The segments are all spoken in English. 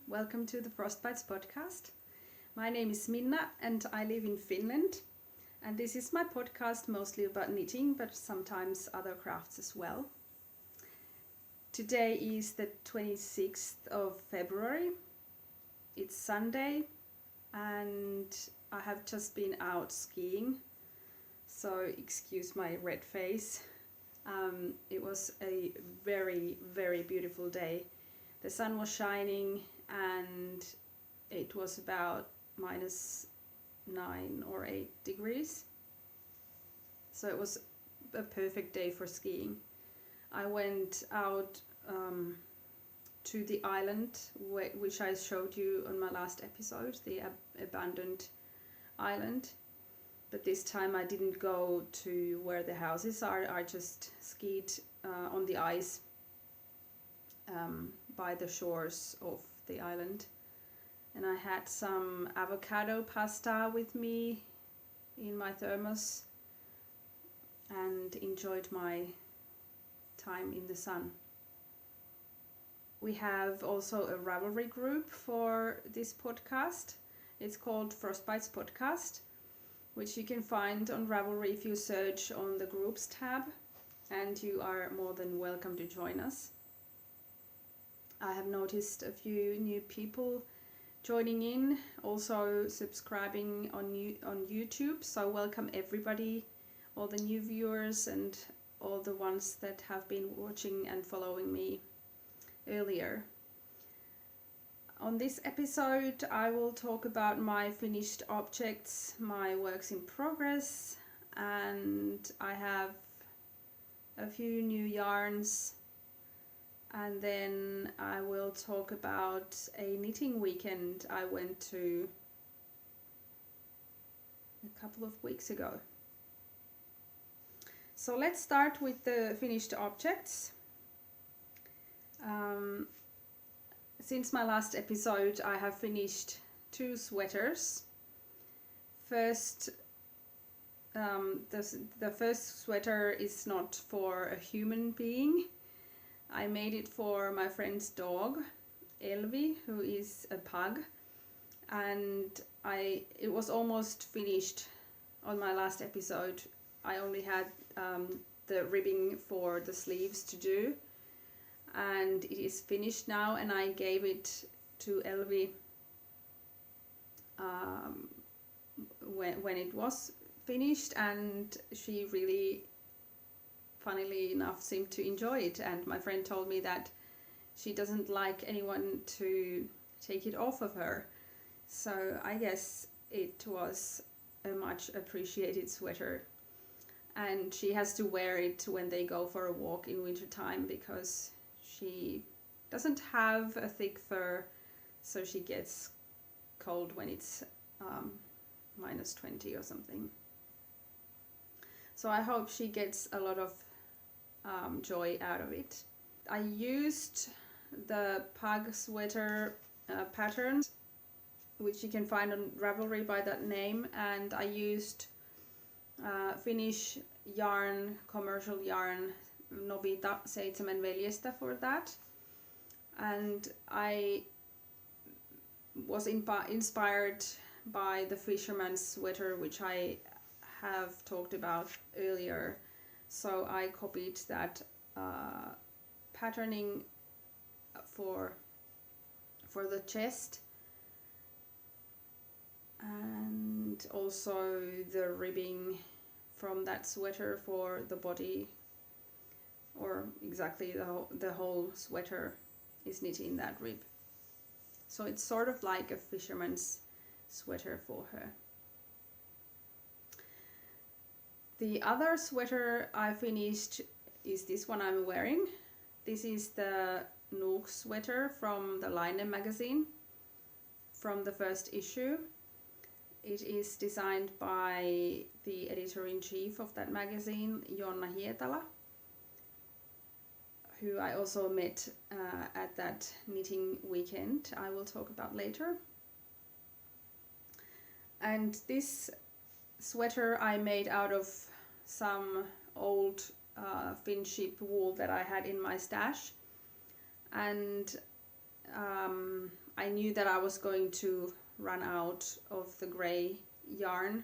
Welcome to the Frostbites podcast. My name is Minna and I live in Finland. And this is my podcast mostly about knitting, but sometimes other crafts as well. Today is the 26th of February. It's Sunday and I have just been out skiing. So excuse my red face. It was a very, very beautiful day. The sun was shining and it was about -9 or 8 degrees. So it was a perfect day for skiing. I went out to the island which I showed you on my last episode, the abandoned island. But this time I didn't go to where the houses are. I just skied on the ice by the shores of the island. And I had some avocado pasta with me in my thermos and enjoyed my time in the sun. We have also a Ravelry group for this podcast. It's called Frostbites Podcast, which you can find on Ravelry if you search on the groups tab, and you are more than welcome to join us. I have noticed a few new people joining in, also subscribing on YouTube, so welcome everybody, all the new viewers and all the ones that have been watching and following me earlier. On this episode I will talk about my finished objects, my works in progress, and I have a few new yarns, and then I will talk about a knitting weekend I went to a couple of weeks ago. So let's start with the finished objects. Since my last episode I have finished 2 sweaters. First, the first sweater is not for a human being. I made it for my friend's dog, Elvi, who is a pug, and it was almost finished on my last episode. I only had the ribbing for the sleeves to do, and it is finished now, and I gave it to Elvi when it was finished, and she really, funnily enough, seemed to enjoy it. And my friend told me that she doesn't like anyone to take it off of her, so I guess it was a much appreciated sweater. And she has to wear it when they go for a walk in winter time because she doesn't have a thick fur, so she gets cold when it's -20 or something. So I hope she gets a lot of joy out of it. I used the pug sweater patterns, which you can find on Ravelry by that name, and I used Finnish yarn, commercial yarn, Novita 7 veljestä for that. And I was inspired by the fisherman's sweater, which I have talked about earlier. So I copied that patterning for the chest, and also the ribbing from that sweater for the body, or exactly the whole sweater is knit in that rib. So it's sort of like a fisherman's sweater for her. The other sweater I finished is this one I'm wearing. This is the Nook sweater from the Line magazine, from the first issue. It is designed by the editor-in-chief of that magazine, Jonna Hietala, who I also met at that knitting weekend I will talk about later. And this sweater I made out of some old Finship wool that I had in my stash, and I knew that I was going to run out of the grey yarn,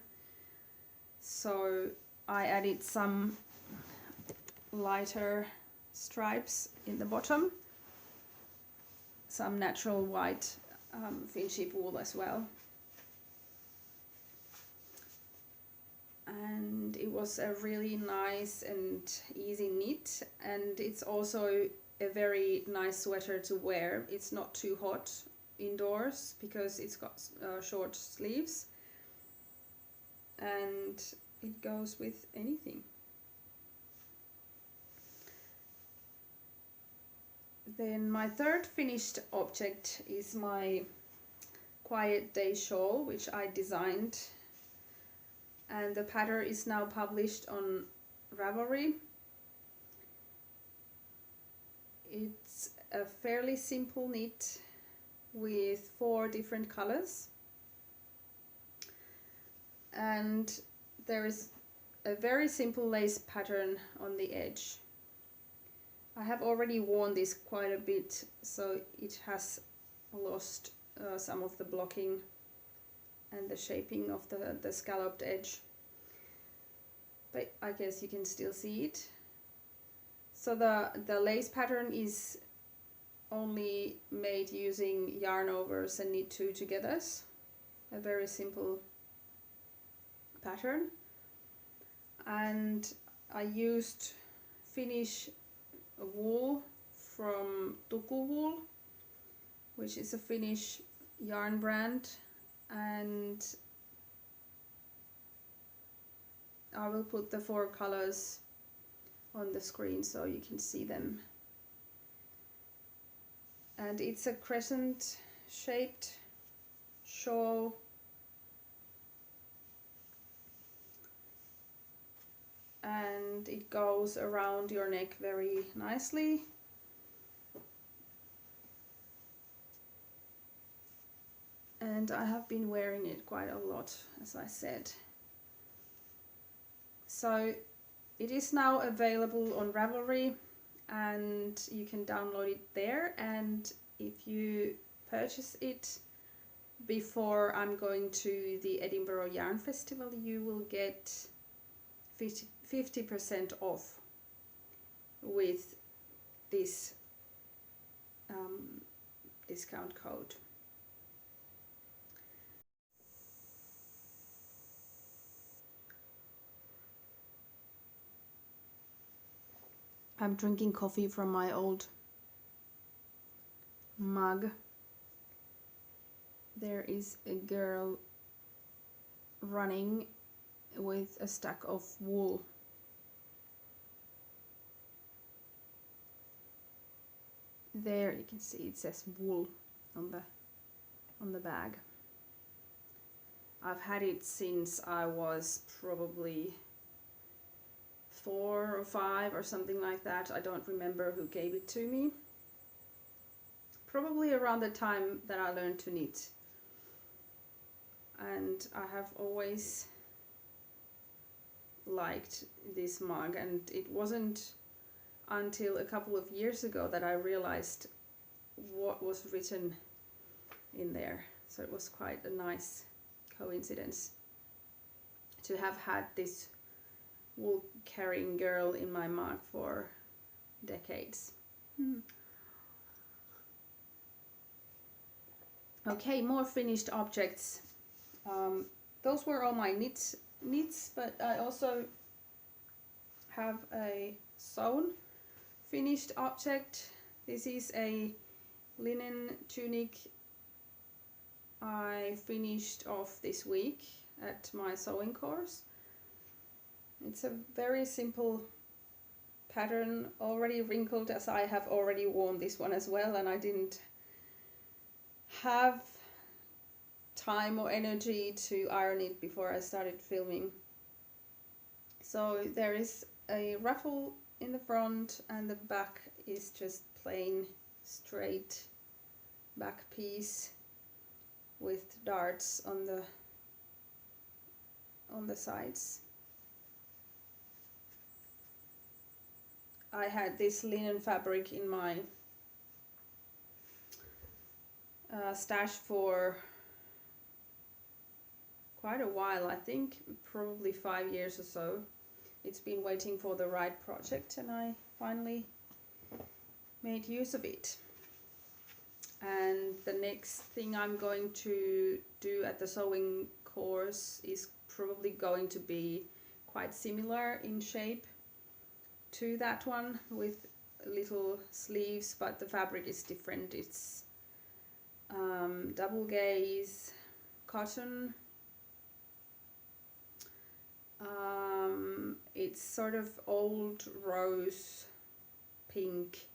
so I added some lighter stripes in the bottom, some natural white Finship wool as well. And it was a really nice and easy knit, and it's also a very nice sweater to wear. It's not too hot indoors because it's got short sleeves, and it goes with anything. Then my third finished object is my Quiet Day shawl, which I designed, and the pattern is now published on Ravelry. It's a fairly simple knit with 4 different colors, and there is a very simple lace pattern on the edge. I have already worn this quite a bit, so it has lost some of the blocking and the shaping of the scalloped edge, but I guess you can still see it. So the lace pattern is only made using yarn overs and knit 2 togethers, a very simple pattern. And I used Finnish wool from Tuku Wool, which is a Finnish yarn brand, and I will put the 4 colors on the screen so you can see them. And it's a crescent shaped shawl, and it goes around your neck very nicely. And I have been wearing it quite a lot, as I said. So it is now available on Ravelry, and you can download it there. And if you purchase it before I'm going to the Edinburgh Yarn Festival, you will get 50% off with this discount code. I'm drinking coffee from my old mug. There is a girl running with a stack of wool. There you can see it says wool on the bag. I've had it since I was probably 4 or 5 or something like that. I don't remember who gave it to me. Probably around the time that I learned to knit. And I have always liked this mug, and it wasn't until a couple of years ago that I realized what was written in there. So it was quite a nice coincidence to have had this wool carrying girl in my mug for decades. Okay, more finished objects. Those were all my knits, but I also have a sewn finished object. This is a linen tunic I finished off this week at my sewing course. It's a very simple pattern, already wrinkled, as I have already worn this one as well, and I didn't have time or energy to iron it before I started filming. So there is a ruffle in the front, and the back is just plain straight back piece with darts on the sides. I had this linen fabric in my stashed for quite a while, I think probably 5 years or so. It's been waiting for the right project and I finally made use of it. And the next thing I'm going to do at the sewing course is probably going to be quite similar in shape to that one, with little sleeves, but the fabric is different. It's double gaze cotton. It's sort of old rose pink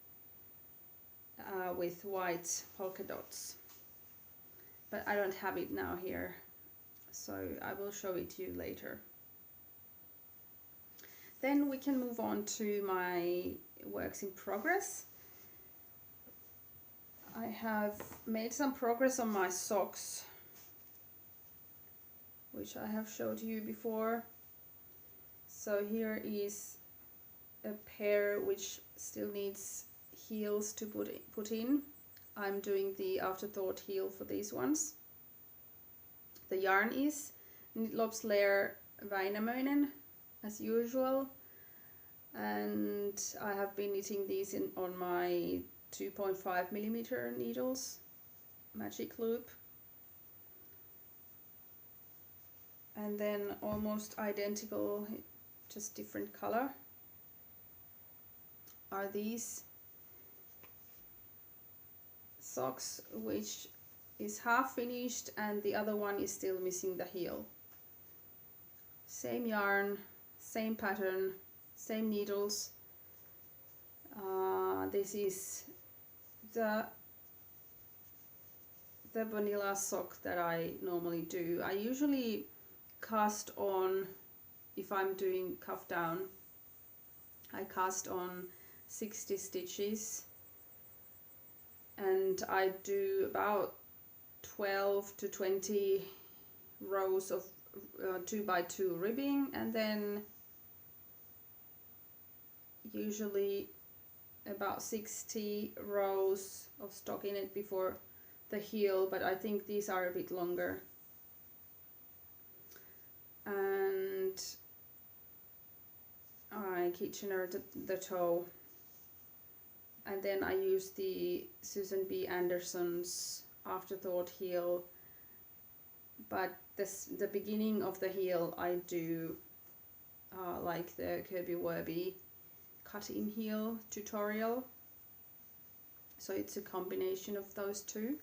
with white polka dots, but I don't have it now here, so I will show it to you later. Then we can move on to my works in progress. I have made some progress on my socks, which I have showed you before. So here is a pair which still needs heels to put in. I'm doing the afterthought heel for these ones. The yarn is Knitlops Väinämöinen as usual, and I have been knitting these on my 2.5mm needles, magic loop. And then almost identical, just different color, are these socks, which is half finished and the other one is still missing the heel. Same yarn, same pattern, same needles. This is the vanilla sock that I normally do. I usually cast on, if I'm doing cuff down, I cast on 60 stitches and I do about 12 to 20 rows of 2x2 ribbing, and then usually about 60 rows of stockinette before the heel, but I think these are a bit longer. And I Kitchener the toe, and then I use the Susan B. Anderson's afterthought heel, but the beginning of the heel I do like the Kirby Werby cut-in heel tutorial, so it's a combination of those two.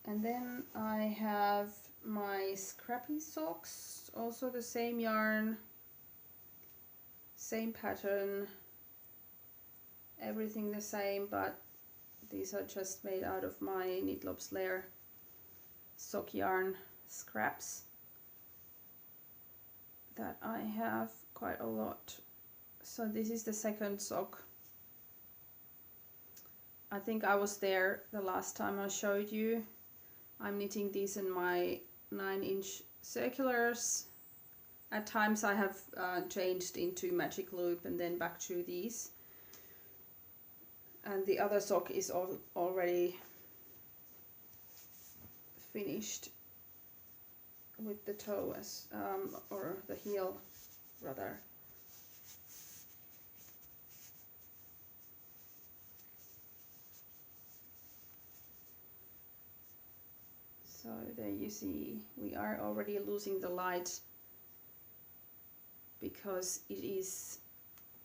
And then I have my scrappy socks, also the same yarn, same pattern, everything the same, but these are just made out of my Knitlops sock yarn scraps that I have quite a lot. So this is the second sock. I think I was there the last time I showed you. I'm knitting these in my 9-inch circulars. At times I have changed into magic loop and then back to these. And the other sock is already finished with the toe as or the heel rather. So there you see, we are already losing the light because it is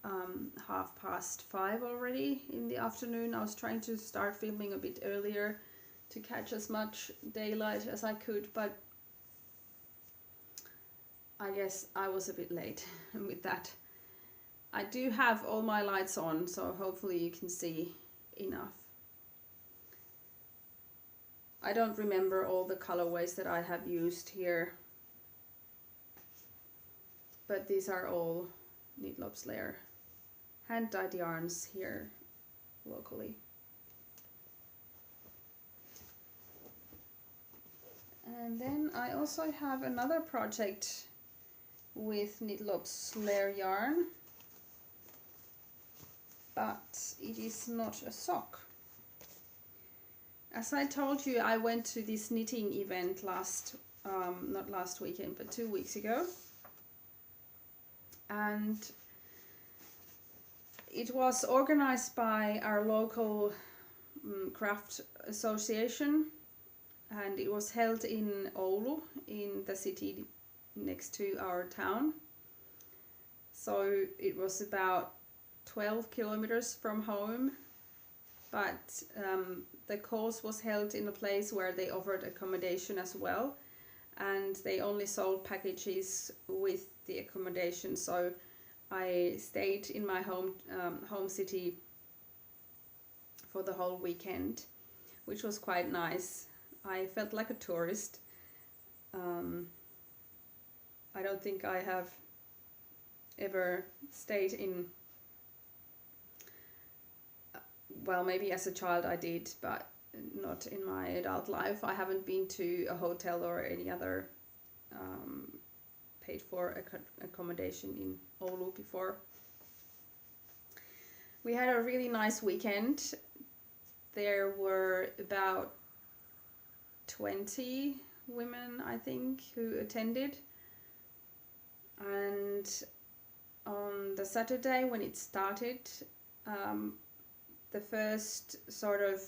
5:30 already in the afternoon. I was trying to start filming a bit earlier to catch as much daylight as I could, but I guess I was a bit late with that. I do have all my lights on, so hopefully you can see enough. I don't remember all the colorways that I have used here, but these are all Knitlops hand-dyed yarns here locally. And then I also have another project with Knitlops yarn. but it is not a sock. As I told you, I went to this knitting event not last weekend, but 2 weeks ago. And it was organized by our local craft association, and it was held in Oulu, in the city next to our town. So it was about 12 kilometers from home, but the course was held in a place where they offered accommodation as well, and they only sold packages with the accommodation. So I stayed in my home city for the whole weekend, which was quite nice. I felt like a tourist. I don't think I have ever stayed in, well, maybe as a child I did, but not in my adult life. I haven't been to a hotel or any other paid for accommodation in Oulu before. We had a really nice weekend. There were about 20 women, I think, who attended. And on the Saturday when it started, the first sort of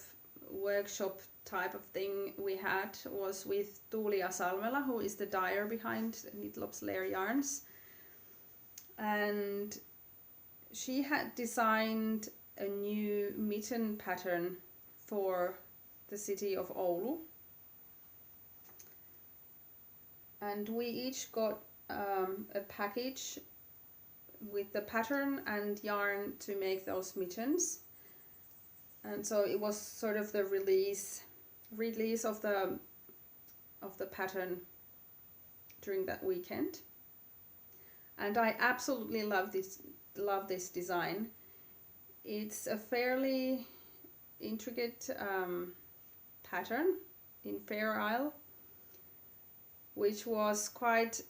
workshop type of thing we had was with Tuulia Salmela, who is the dyer behind Knitlops Lair Yarns. And she had designed a new mitten pattern for the city of Oulu. And we each got a package with the pattern and yarn to make those mittens. And so it was sort of the release of the pattern during that weekend. And I absolutely love this design. It's a fairly intricate pattern in Fair Isle, which was quite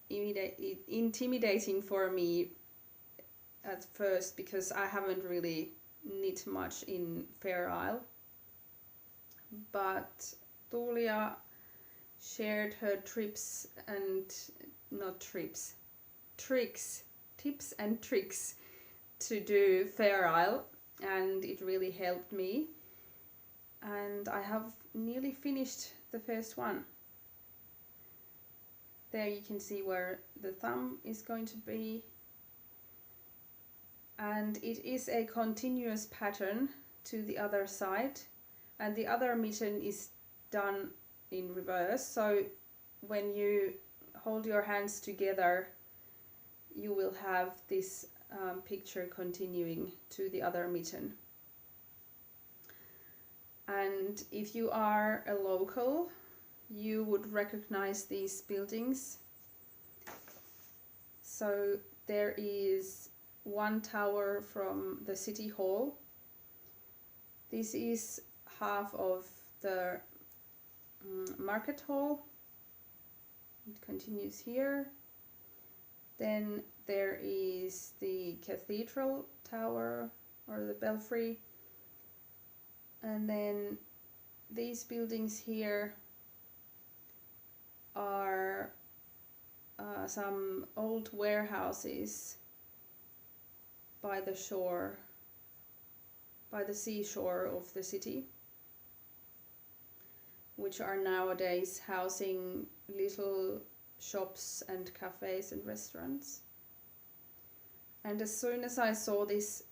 intimidating for me at first, because I haven't really knit much in Fair Isle. But Tuulia shared her tips and tricks to do Fair Isle, and it really helped me. And I have nearly finished the first one. There you can see where the thumb is going to be. And it is a continuous pattern to the other side. And the other mitten is done in reverse. So when you hold your hands together, you will have this picture continuing to the other mitten. And if you are a local, you would recognize these buildings. So there is one tower from the city hall. This is half of the market hall. It continues here. Then there is the cathedral tower, or the belfry. And then these buildings here are some old warehouses by the shore, by the seashore of the city, which are nowadays housing little shops and cafes and restaurants. And as soon as I saw this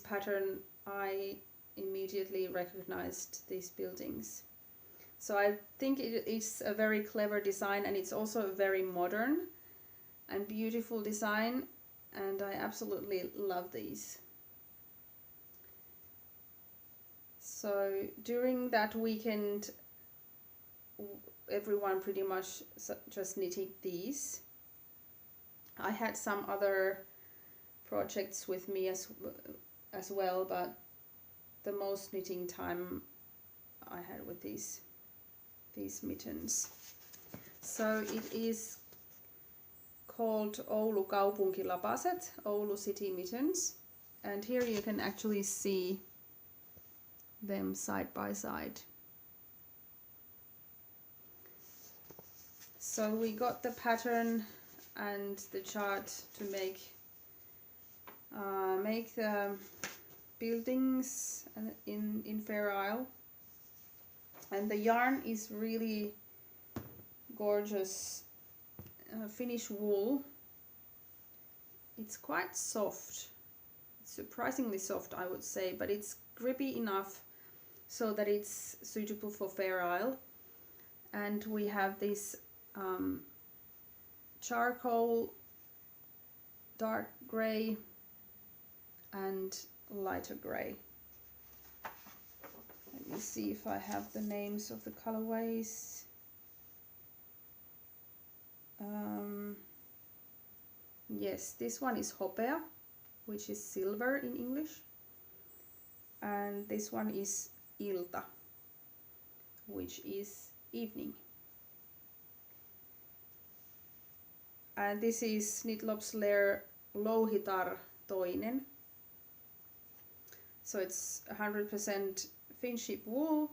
pattern, I immediately recognized these buildings. So I think it is a very clever design, and it's also a very modern and beautiful design, and I absolutely love these. So during that weekend, everyone pretty much just knitted these. I had some other projects with me as well, but the most knitting time I had with these mittens. So it is called Oulu Kaupunkilapaset, Oulu City Mittens, And here you can actually see them side by side. So we got the pattern and the chart to make the buildings in Fair Isle. And the yarn is really gorgeous Finnish wool. It's quite soft, it's surprisingly soft I would say, but it's grippy enough so that it's suitable for Fair Isle. And we have this charcoal, dark grey and lighter grey. Let me see if I have the names of the colorways. Yes, this one is hopea, which is silver in English, and this one is ilta, which is evening. And this is Knitlops Lair Louhitar toinen. So it's 100% Finship wool,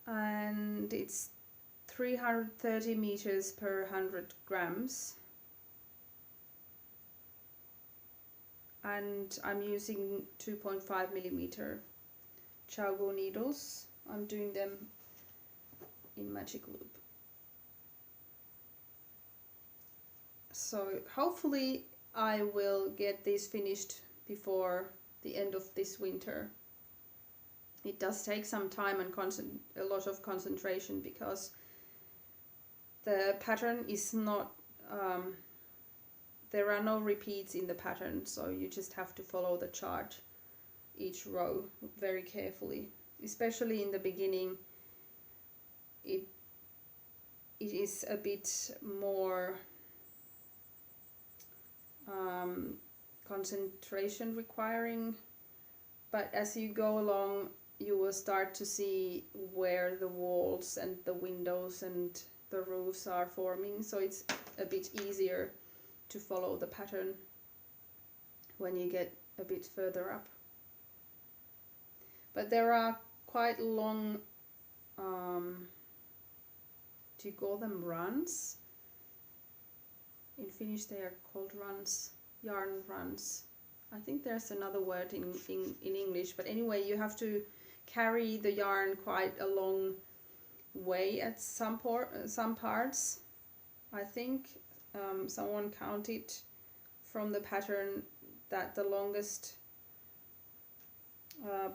and it's 330 meters per 100 grams. And I'm using 2.5 millimeter Chaugo needles. I'm doing them in magic loop. So hopefully I will get this finished before the end of this winter. It does take some time and a lot of concentration, because the pattern is not there are no repeats in the pattern, so you just have to follow the chart, each row, very carefully. Especially in the beginning, it is a bit more concentration requiring, but as you go along you will start to see where the walls and the windows and the roofs are forming, so it's a bit easier to follow the pattern when you get a bit further up. But there are quite long, do you call them runs? In Finnish they are called runs, yarn runs. I think there's another word in English, but anyway, you have to carry the yarn quite a long way at some parts. I think someone counted from the pattern that the longest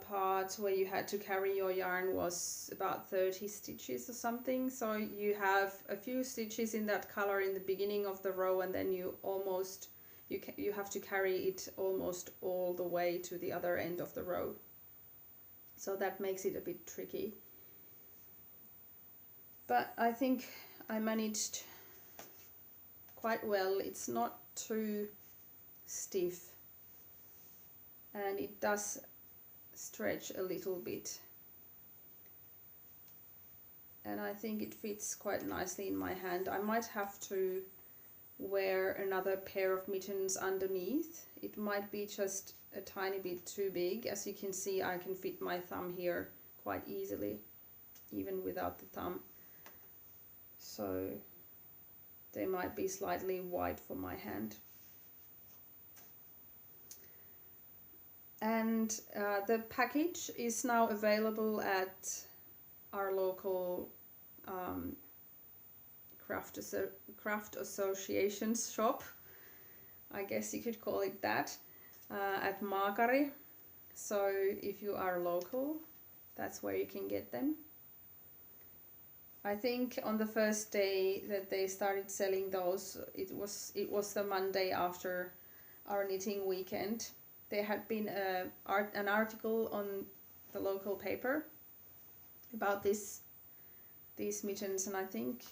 part where you had to carry your yarn was about 30 stitches or something. So you have a few stitches in that color in the beginning of the row, and then you have to carry it almost all the way to the other end of the row. So that makes it a bit tricky. But I think I managed quite well. It's not too stiff, and it does stretch a little bit, and I think it fits quite nicely in my hand. I might have to wear another pair of mittens underneath. It might be just a tiny bit too big. As you can see, I can fit my thumb here quite easily, even without the thumb. So they might be slightly wide for my hand. And the package is now available at our local craft association's shop, I guess you could call it that, at Maakari. So if you are local, that's where you can get them. I think on the first day that they started selling those, it was the Monday after our knitting weekend. There had been an article on the local paper about these mittens, and I think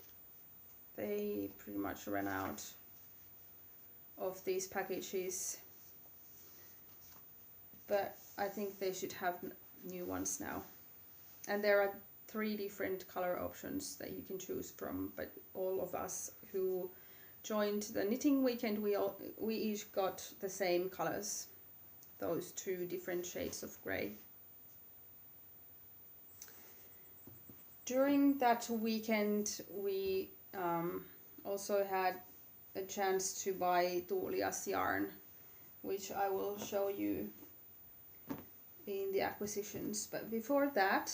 they pretty much ran out of these packages, but I think they should have new ones now. And there are 3 different color options that you can choose from, but all of us who joined the knitting weekend, we each got the same colors. those two different shades of grey. During that weekend we also had a chance to buy Tuulias yarn, which I will show you in the acquisitions. But before that,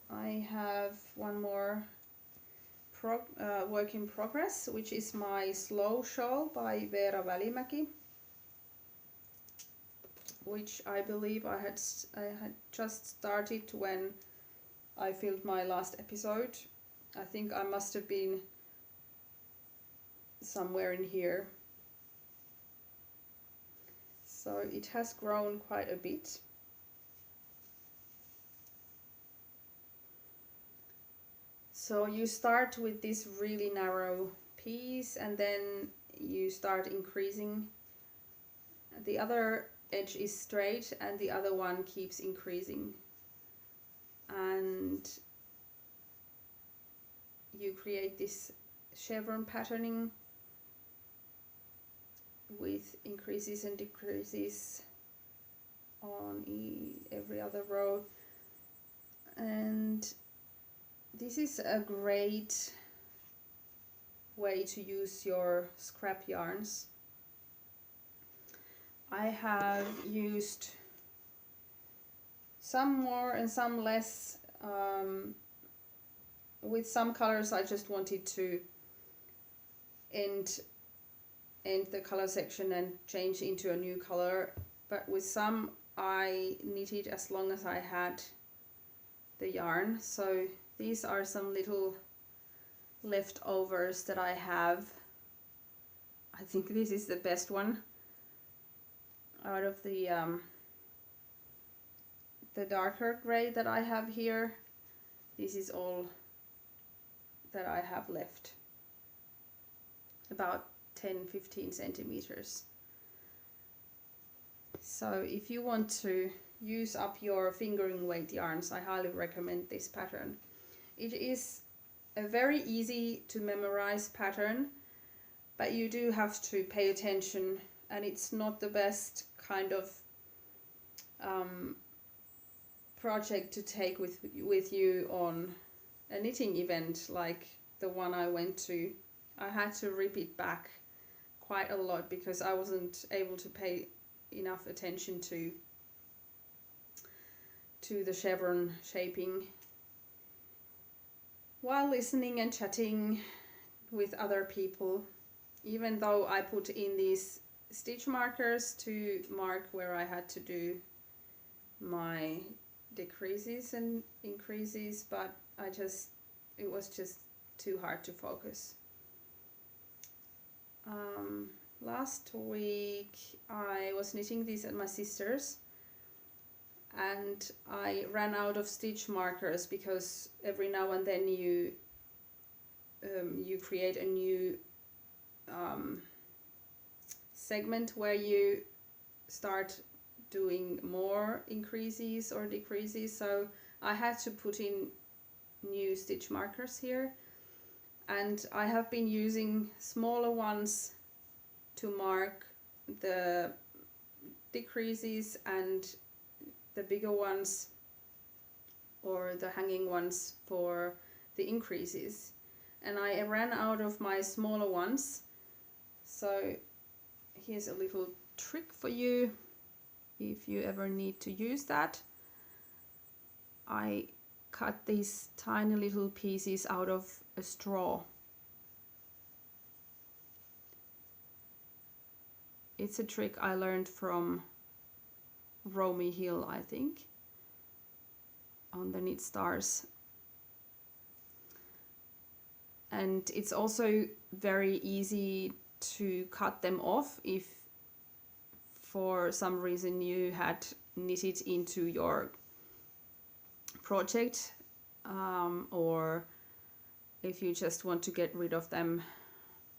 I have one more work in progress, which is my Slow Shawl by Veera Välimäki, which I believe I had just started when I filmed my last episode. I think I must have been somewhere in here. So it has grown quite a bit. So you start with this really narrow piece and then you start increasing. The other edge is straight and the other one keeps increasing. And you create this chevron patterning with increases and decreases on every other row. And this is a great way to use your scrap yarns. I have used some more and some less. With some colors I just wanted to end the color section and change into a new color, but with some I knitted as long as I had the yarn. So these are some little leftovers that I have. I think this is the best one out of the darker gray that I have here. This is all that I have left, about 10-15 centimeters. So if you want to use up your fingering weight yarns, I highly recommend this pattern. It is a very easy to memorize pattern, but you do have to pay attention, and it's not the best kind of project to take with you on a knitting event like the one I went to. I had to rip it back quite a lot because I wasn't able to pay enough attention to the chevron shaping while listening and chatting with other people, even though I put in these stitch markers to mark where I had to do my decreases and increases, but it was just too hard to focus. Last week I was knitting these at my sister's and I ran out of stitch markers because every now and then you create a new segment where you start doing more increases or decreases, so I had to put in new stitch markers here, and I have been using smaller ones to mark the decreases and the bigger ones or the hanging ones for the increases, and I ran out of my smaller ones. So here's a little trick for you if you ever need to use that. I cut these tiny little pieces out of a straw. It's a trick I learned from Romy Hill, I think, on the Knit Stars. And it's also very easy to cut them off if for some reason you had knitted into your project, or if you just want to get rid of them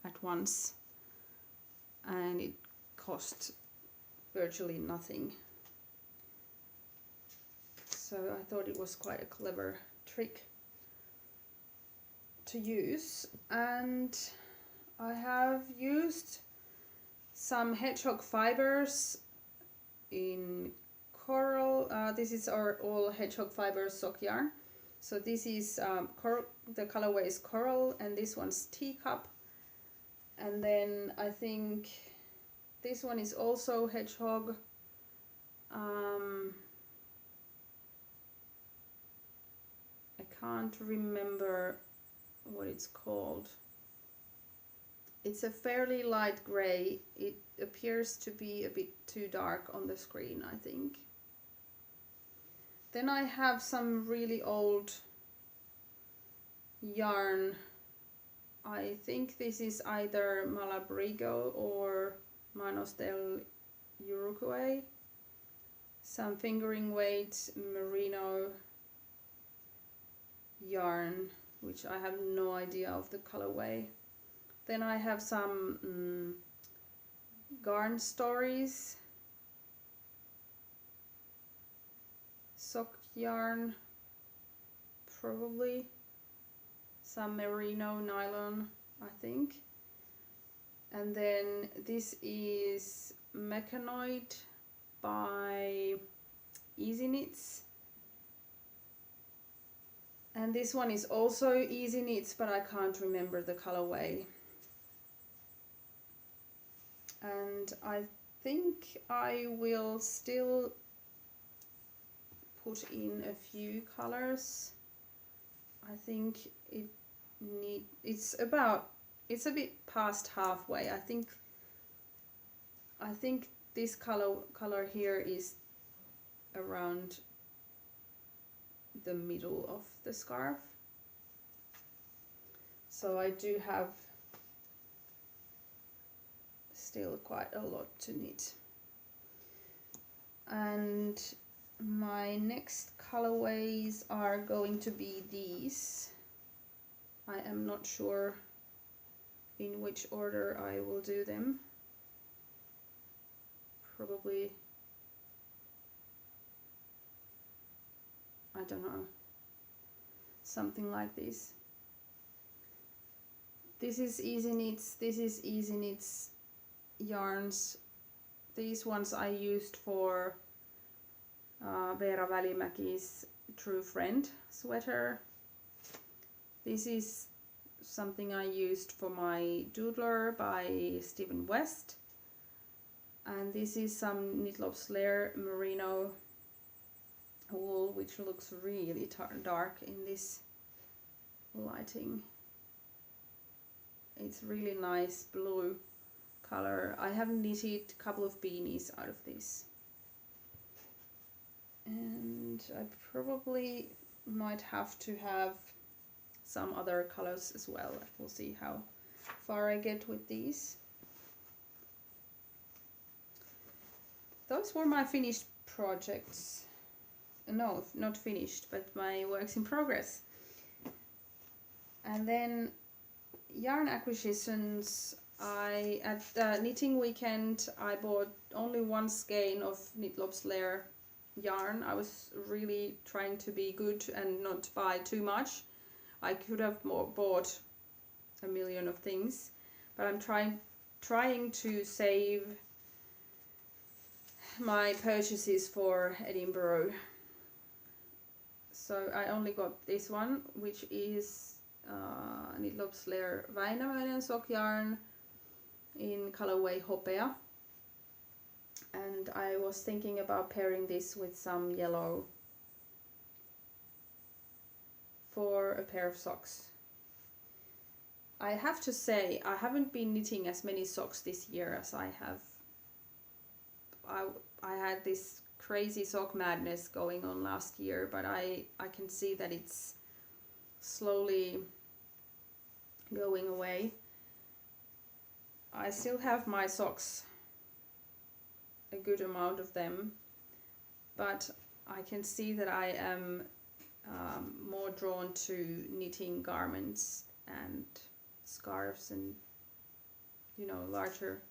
at once, and it cost virtually nothing. So I thought it was quite a clever trick to use. And I have used some hedgehog fibers in coral. This is our all hedgehog fiber sock yarn. So this is coral, the colorway is coral, and this one's teacup. And then I think this one is also hedgehog. I can't remember what it's called. It's a fairly light gray. It appears to be a bit too dark on the screen, I think. Then I have some really old yarn. I think this is either Malabrigo or Manos del Uruguay. Some fingering weight merino yarn, which I have no idea of the colorway. Then I have some Garn Stories sock yarn, probably some merino nylon, I think. And then this is Mechanoid by Easy Knits, and this one is also Easy Knits, but I can't remember the colorway. And I think I will still put in a few colors. I think it's a bit past halfway. I think this color here is around the middle of the scarf. So I do have still quite a lot to knit. And my next colorways are going to be these. I am not sure in which order I will do them. Probably, I don't know, something like this. This is Easy Knits, this is Easy Knits yarns. These ones I used for Veera Välimäki's True Friend sweater. This is something I used for my Doodler by Stephen West. And this is some Knitlops Lair merino wool, which looks really dark in this lighting. It's really nice blue color. I have knitted a couple of beanies out of this. And I probably might have to have some other colors as well. We'll see how far I get with these. Those were my finished projects. No, not finished, but my works in progress. And then yarn acquisitions. At knitting weekend I bought only one skein of Knitlops Lair yarn. I was really trying to be good and not buy too much. I could have bought a million of things, but I'm trying to save my purchases for Edinburgh. So I only got this one, which is Knitlops Lair Väinämöinen sock yarn in colorway Hopea. And I was thinking about pairing this with some yellow for a pair of socks. I have to say, I haven't been knitting as many socks this year as I have. I had this crazy sock madness going on last year, but I can see that it's slowly going away. I still have my socks, a good amount of them, but I can see that I am more drawn to knitting garments and scarves and, you know, larger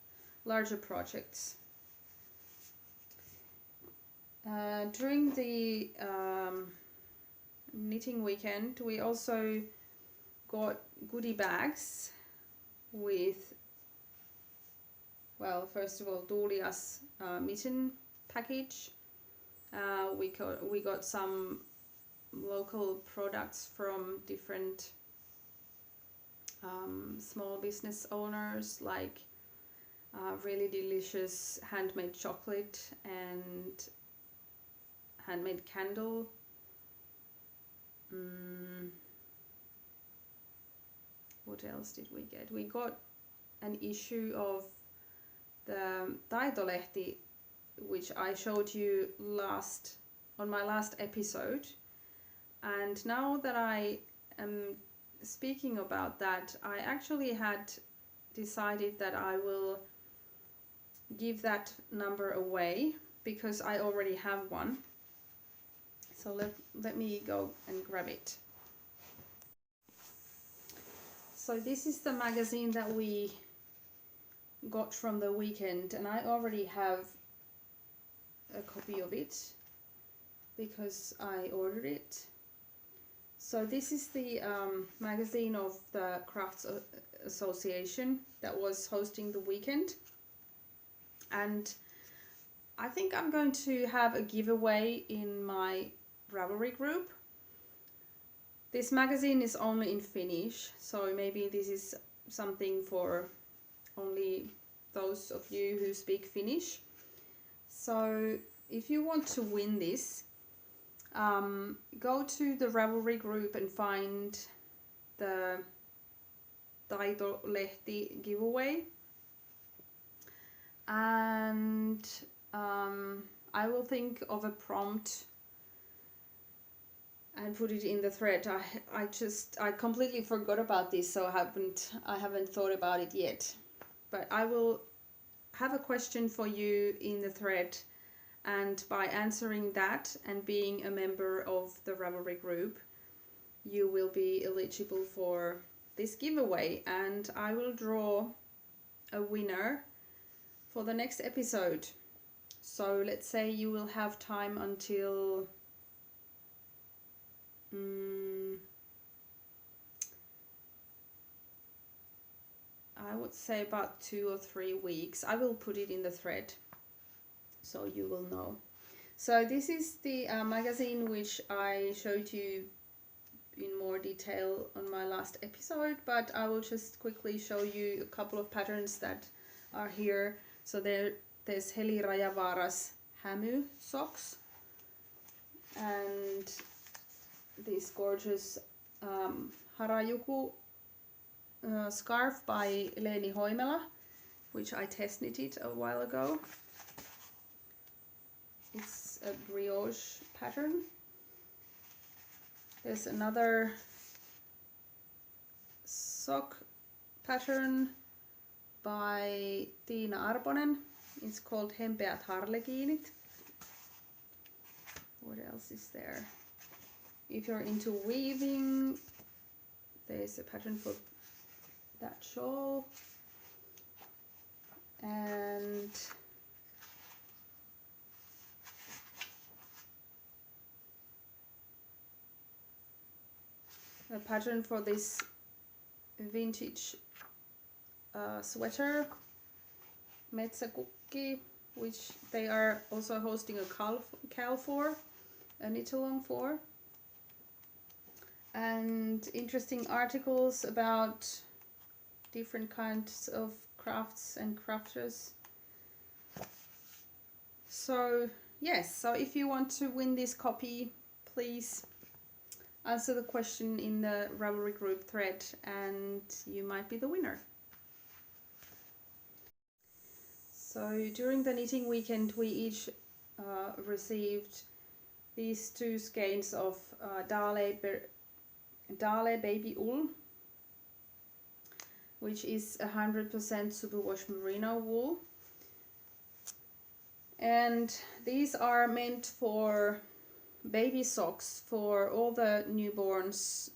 projects. During the knitting weekend we also got goodie bags with, well, first of all, Tuulia's mitten package. We got some local products from different small business owners, like really delicious handmade chocolate and handmade candle. What else did we get? We got an issue of the Taitolehti, which I showed you on my last episode. And now that I am speaking about that, I actually had decided that I will give that number away because I already have one. So let me go and grab it. So this is the magazine that we got from the weekend, and I already have a copy of it because I ordered it. So this is the magazine of the Crafts Association that was hosting the weekend, and I think I'm going to have a giveaway in my Ravelry group. This magazine is only in Finnish, so maybe this is something for only those of you who speak Finnish. So if you want to win this, go to the Ravelry group and find the Taitolehti giveaway, and I will think of a prompt and put it in the thread. I completely forgot about this, so I haven't thought about it yet. But I will have a question for you in the thread, and by answering that and being a member of the Ravelry group, you will be eligible for this giveaway, and I will draw a winner for the next episode. So let's say you will have time until I would say about 2 or 3 weeks. I will put it in the thread so you will know. So this is the magazine which I showed you in more detail on my last episode, but I will just quickly show you a couple of patterns that are here. So there's Heli Rajavaara's Hamu socks, and this gorgeous Harajuku scarf by Leeni Hoimela, which I test knitted a while ago. It's a brioche pattern. There's another sock pattern by Tiina Arponen. It's called Hempeät harlekiinit. What else is there? If you're into weaving, there's a pattern for that shawl. And a pattern for this vintage sweater, Metsäkukki, which they are also hosting a KAL for, a knit-along for. And interesting articles about different kinds of crafts and crafters. So yes, so if you want to win this copy, please answer the question in the Ravelry group thread and you might be the winner. So during the knitting weekend we each received these 2 skeins of Dale baby wool, which is 100% superwash merino wool, and these are meant for baby socks for all the newborns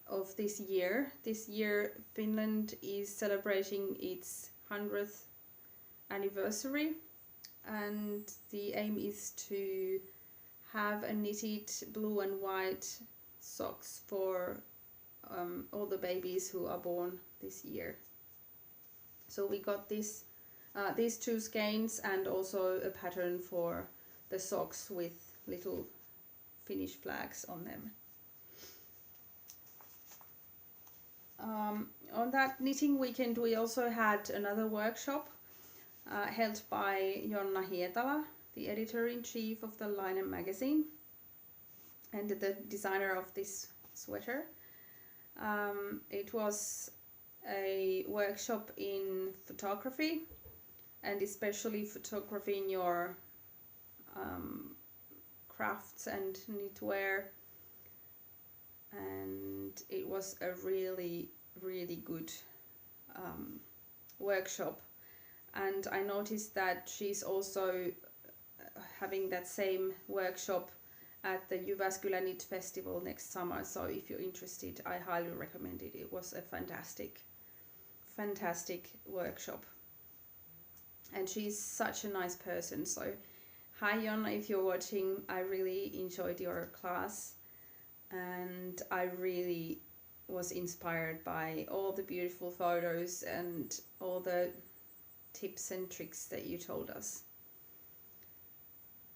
of this year. This year Finland is celebrating its 100th anniversary, and the aim is to have a knitted blue and white socks for all the babies who are born this year. So we got this these two skeins, and also a pattern for the socks with little Finnish flags on them. On that knitting weekend we also had another workshop held by Jonna Hietala, the editor-in-chief of the Linen magazine and the designer of this sweater. It was a workshop in photography, and especially photography in your crafts and knitwear, and it was a really good workshop. And I noticed that she's also having that same workshop at the Jyväskylä Knit Festival next summer, so if you're interested, I highly recommend it. It was a fantastic workshop, and she's such a nice person. So hi Jonna, if you're watching, I really enjoyed your class, and I really was inspired by all the beautiful photos and all the tips and tricks that you told us.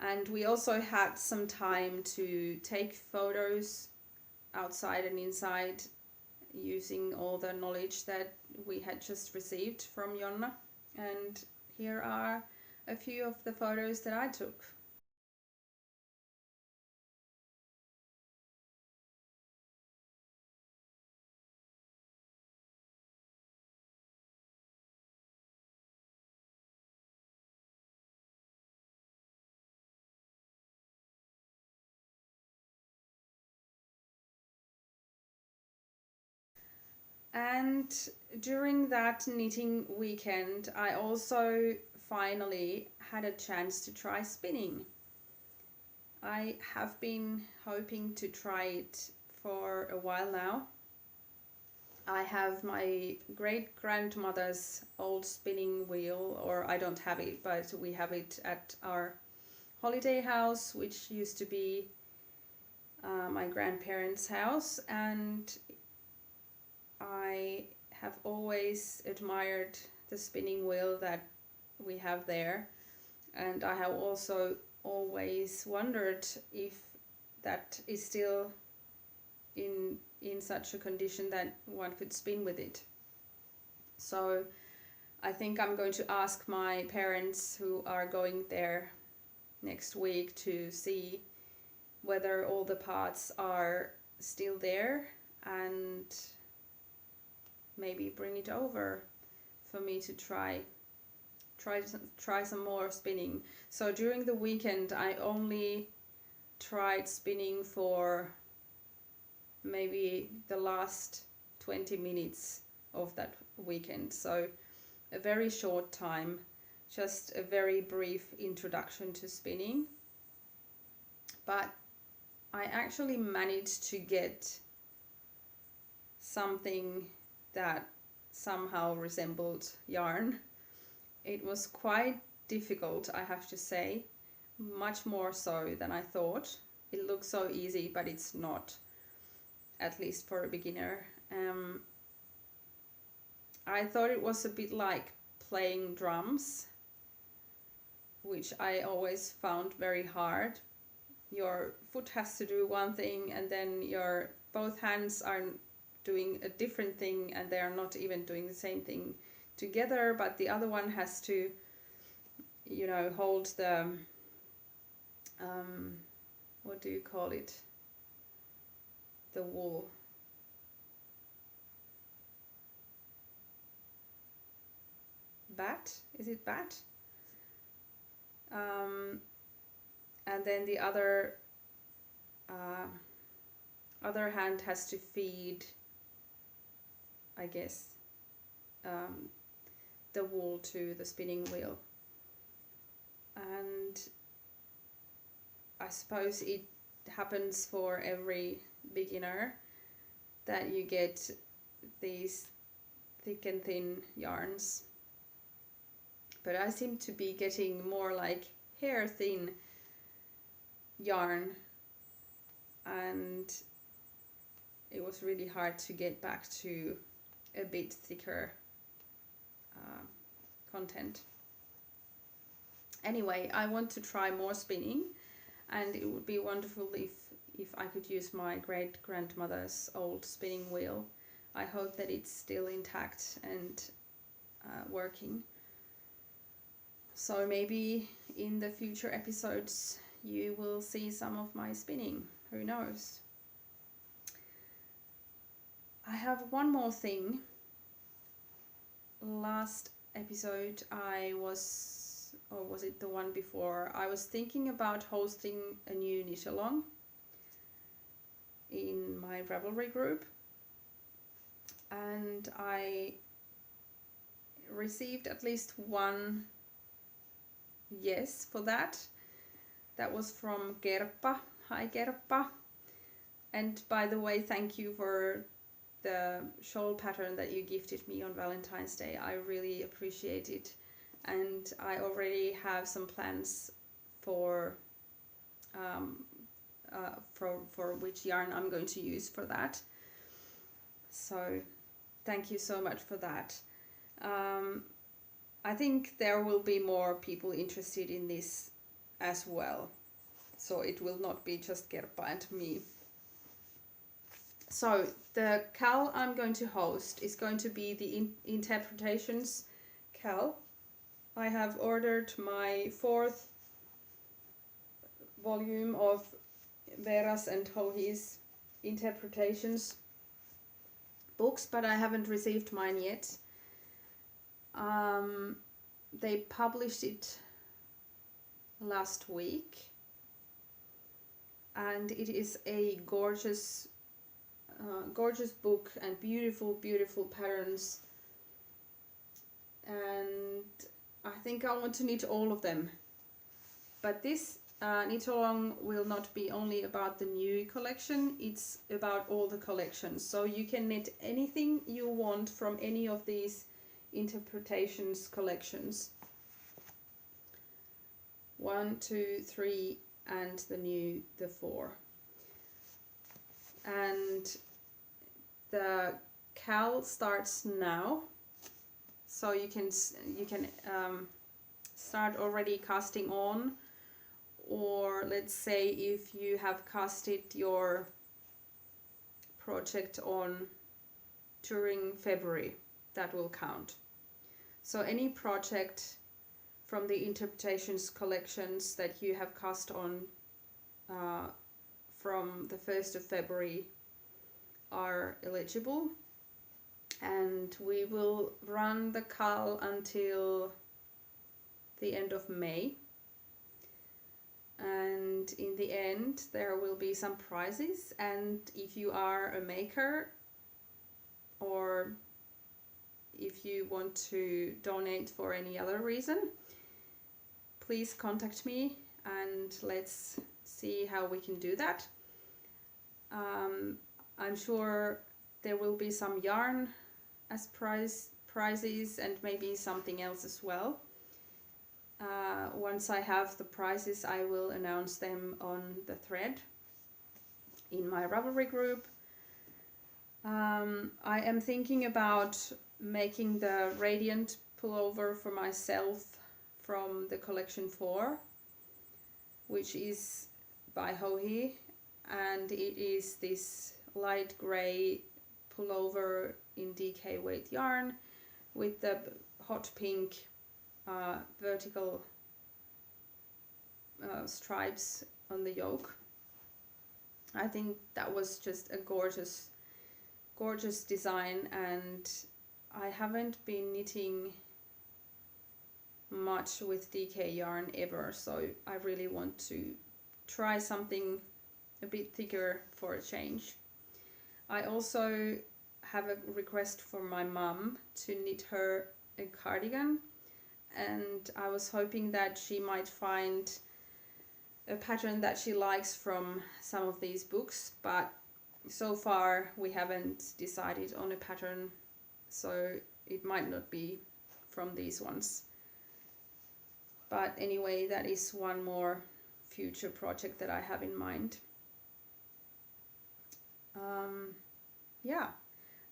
And we also had some time to take photos outside and inside using all the knowledge that we had just received from Jonna. And here are a few of the photos that I took. And during that knitting weekend, I also finally had a chance to try spinning. I have been hoping to try it for a while now. I have my great-grandmother's old spinning wheel, or I don't have it, but we have it at our holiday house, which used to be my grandparents' house, and I have always admired the spinning wheel that we have there, and I have also always wondered if that is still in such a condition that one could spin with it. So I think I'm going to ask my parents, who are going there next week, to see whether all the parts are still there, and maybe bring it over for me to try some more spinning. So during the weekend I only tried spinning for maybe the last 20 minutes of that weekend, so a very short time, just a very brief introduction to spinning. But I actually managed to get something that somehow resembled yarn. It was quite difficult, I have to say, much more so than I thought. It looks so easy, but it's not, at least for a beginner. I thought it was a bit like playing drums, which I always found very hard. Your foot has to do one thing, and then your both hands are doing a different thing, and they are not even doing the same thing together, but the other one has to, you know, hold the what do you call it, the wool, bat, is it bat? And then the other hand has to feed, I guess, the wool to the spinning wheel. And I suppose it happens for every beginner that you get these thick and thin yarns. But I seem to be getting more like hair thin yarn, and it was really hard to get back to a bit thicker content. Anyway, I want to try more spinning, and it would be wonderful if I could use my great grandmother's old spinning wheel. I hope that it's still intact and working. So maybe in the future episodes you will see some of my spinning. Who knows? I have one more thing. Last episode or was it the one before, I was thinking about hosting a new knit along in my Ravelry group, and I received at least one yes for that. That was from Gerpa. Hi Gerpa. And by the way, thank you for the shawl pattern that you gifted me on Valentine's Day. I really appreciate it, and I already have some plans for which yarn I'm going to use for that. So thank you so much for that. I think there will be more people interested in this as well, so it will not be just Gerpa and me. So the KAL I'm going to host is going to be the Interpretations KAL. I have ordered my 4th volume of Veera's and Hohi's Interpretations books, but I haven't received mine yet. They published it last week, and it is a gorgeous book and beautiful patterns, and I think I want to knit all of them. But this knit along will not be only about the new collection, it's about all the collections, so you can knit anything you want from any of these Interpretations collections. 1, 2, 3 and the 4. And the KAL starts now, so you can start already casting on, or let's say if you have casted your project on during February, that will count. So any project from the Interpretations collections that you have cast on from the 1st of February are eligible, and we will run the KAL until the end of May, and in the end there will be some prizes, and if you are a maker or if you want to donate for any other reason, please contact me and let's see how we can do that. I'm sure there will be some yarn as prizes and maybe something else as well. Once I have the prizes, I will announce them on the thread in my Ravelry group. I am thinking about making the radiant pullover for myself from the collection 4, which is by Hohi, and it is this light grey pullover in DK weight yarn with the hot pink vertical stripes on the yoke. I think that was just a gorgeous design, and I haven't been knitting much with DK yarn ever, so I really want to try something a bit thicker for a change. I also have a request from my mum to knit her a cardigan, and I was hoping that she might find a pattern that she likes from some of these books, but so far we haven't decided on a pattern, so it might not be from these ones. But anyway, that is one more future project that I have in mind. Yeah,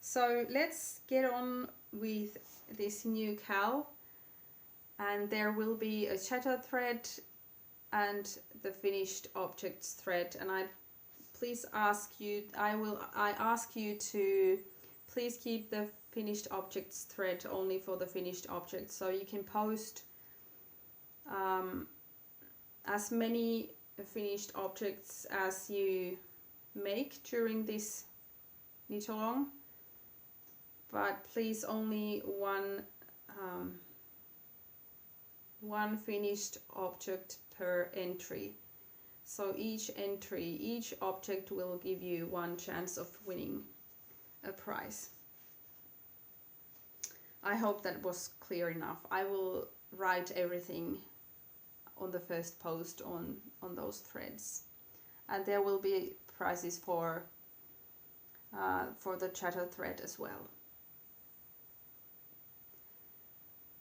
so let's get on with this new KAL. and there will be a chatter thread and the finished objects thread, and I ask you to please keep the finished objects thread only for the finished objects, so you can post as many finished objects as you make during this knit along, but please only one finished object per entry. So each object will give you one chance of winning a prize. I hope that was clear enough. I will write everything on the first post on those threads, and there will be prizes for the chatter thread as well.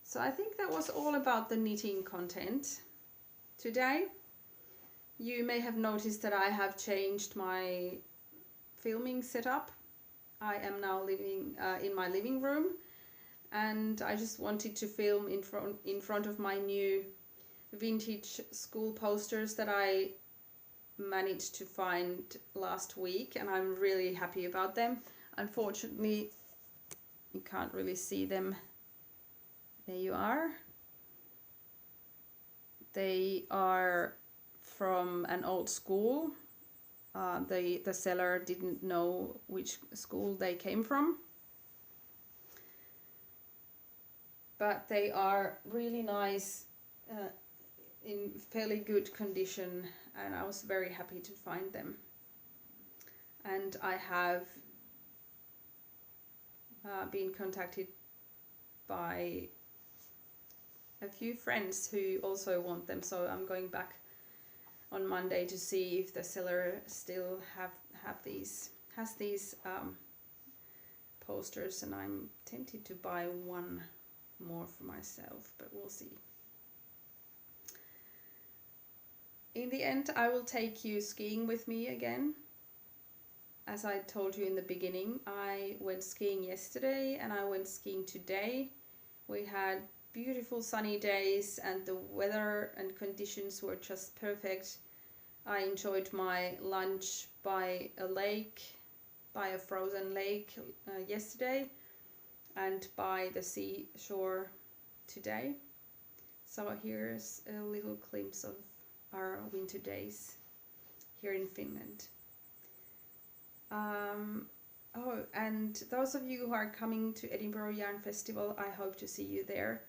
So I think that was all about the knitting content today. You may have noticed that I have changed my filming setup. I am now living in my living room, and I just wanted to film in front of my new vintage school posters that I managed to find last week, and I'm really happy about them. Unfortunately, you can't really see them. There you are. They are from an old school. The seller didn't know which school they came from, but they are really nice, in fairly good condition, and I was very happy to find them. And I have been contacted by a few friends who also want them, so I'm going back on Monday to see if the seller still has these posters, and I'm tempted to buy one more for myself, but we'll see. In the end, I will take you skiing with me again. As I told you in the beginning, I went skiing yesterday and I went skiing today. We had beautiful sunny days and the weather and conditions were just perfect. I enjoyed my lunch by a lake, by a frozen lake yesterday, and by the seashore today. So here's a little glimpse of our winter days here in Finland. Oh, and those of you who are coming to Edinburgh Yarn Festival, I hope to see you there.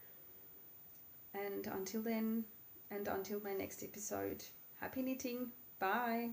And until then, and until my next episode, happy knitting. Bye.